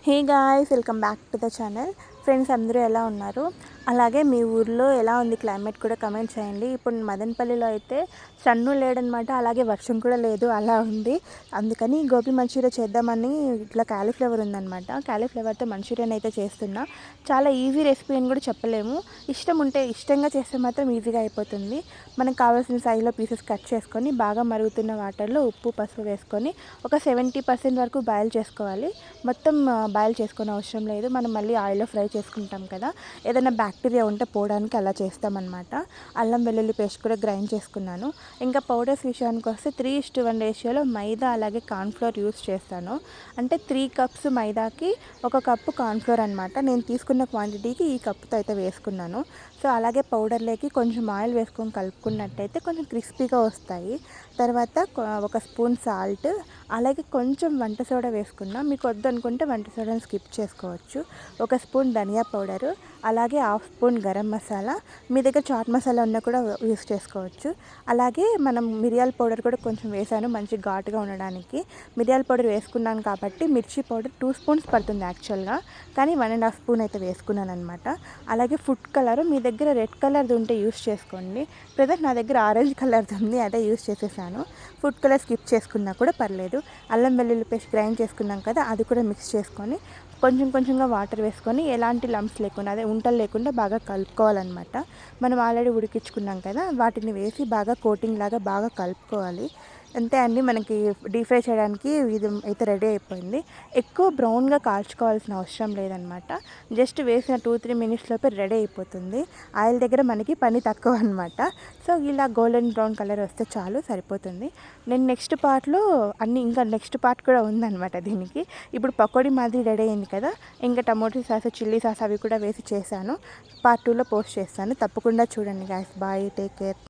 Hey guys, welcome back to the channel. Friends అందరూ ఎలా ఉన్నారు? అలాగే మీ ఊర్లో ఎలా ఉంది క్లైమేట్ కూడా కమెంట్ చేయండి. ఇప్పుడు మదనపల్లిలో అయితే సన్ను లేడనమాట, అలాగే వర్షం కూడా లేదు, అలా ఉంది. అందుకని గోబీ మంచూరియా చేద్దామని ఇట్లా క్యాలీఫ్లవర్ ఉందనమాట. క్యాలీఫ్లవర్తో మంచూరియన్ అయితే చేస్తున్నా. చాలా ఈజీ రెసిపీ అని కూడా చెప్పలేము. ఇష్టం ఉంటే ఇష్టంగా చేస్తే మాత్రం ఈజీగా అయిపోతుంది. మనకు కావాల్సిన సైజులో పీసెస్ కట్ చేసుకొని బాగా మరుగుతున్న వాటర్లో ఉప్పు పసుపు వేసుకొని ఒక 70% వరకు బాయిల్ చేసుకోవాలి. మొత్తం బాయిల్ చేసుకునే అవసరం లేదు. మనం మళ్ళీ ఆయిల్లో ఫ్రై చేసుకుంటాం కదా, ఏదైనా బ్యాక్టీరియా ఉంటే పోవడానికి అలా చేస్తామన్నమాట. అల్లం వెల్లుల్లి పేస్ట్ కూడా గ్రైండ్ చేసుకున్నాను. ఇంకా పౌడర్స్ విషయానికి వస్తే 3:1 రేషియోలో మైదా అలాగే కార్న్ఫ్లోర్ యూస్ చేస్తాను. అంటే 3 కప్స్ మైదాకి 1 కప్పు కార్న్ఫ్లోర్ అనమాట. నేను తీసుకున్న క్వాంటిటీకి ఈ కప్పుతో అయితే వేసుకున్నాను. సో అలాగే పౌడర్లోకి కొంచెం ఆయిల్ వేసుకొని కలుపుకున్నట్టయితే కొంచెం క్రిస్పీగా వస్తాయి. తర్వాత 1 స్పూన్ సాల్ట్, అలాగే కొంచెం వంట సోడా వేసుకున్నా. మీకు వద్దనుకుంటే వంట సోడాని స్కిప్ చేసుకోవచ్చు. 1 స్పూన్ ధనియా పౌడరు, అలాగే 1/2 స్పూన్ గరం మసాలా, మీ దగ్గర చాట్ మసాలా ఉన్నా కూడా యూస్ చేసుకోవచ్చు. అలాగే మనం మిరియాల పౌడర్ కూడా కొంచెం వేసాను, మంచి ఘాటుగా ఉండడానికి. మిరియాల పౌడర్ వేసుకున్నాను కాబట్టి మిర్చి పౌడర్ 2 స్పూన్స్ పడుతుంది యాక్చువల్గా, కానీ 1.5 స్పూన్ అయితే వేసుకున్నాను అనమాట. అలాగే ఫుడ్ కలర్, మీ దగ్గర రెడ్ కలర్ది ఉంటే యూస్ చేసుకోండి. ప్రజెంట్ నా దగ్గర ఆరెంజ్ కలర్ది ఉంది, అదే యూస్ చేసేసాను. ఫుడ్ కలర్ స్కిప్ చేసుకున్నా కూడా పర్లేదు. అల్లం వెల్లుల్లి పేస్ట్ గ్రైండ్ చేసుకున్నాం కదా, అది కూడా మిక్స్ చేసుకొని కొంచెం కొంచెంగా వాటర్ వేసుకొని ఎలాంటి లంప్స్ లేకుండా, అదే ఉంటలు లేకుండా బాగా కలుపుకోవాలన్నమాట. మనం ఆల్రెడీ ఉడికించుకున్నాం కదా, వాటిని వేసి బాగా కోటింగ్ లాగా బాగా కలుపుకోవాలి. అంతే అండి, మనకి డీప్ ఫ్రై చేయడానికి ఇది అయితే రెడీ అయిపోయింది. ఎక్కువ బ్రౌన్గా కాల్చుకోవాల్సిన అవసరం లేదనమాట. జస్ట్ వేసిన 2-3 మినిట్స్ లోపే రెడీ అయిపోతుంది. ఆయిల్ దగ్గర మనకి పని తక్కువ అనమాట. సో ఇలా గోల్డెన్ బ్రౌన్ కలర్ వస్తే చాలు, సరిపోతుంది. నేను నెక్స్ట్ పార్ట్లో ఇంకా నెక్స్ట్ పార్ట్ కూడా ఉందన్నమాట దీనికి. ఇప్పుడు పకోడీ మాదిరి రెడీ అయింది కదా, ఇంకా టమోటో సాస్ చిల్లీ సాస్ అవి కూడా వేసి చేశాను. పార్ట్ 2లో పోస్ట్ చేస్తాను, తప్పకుండా చూడండి గాయ్స్. Bye, take care.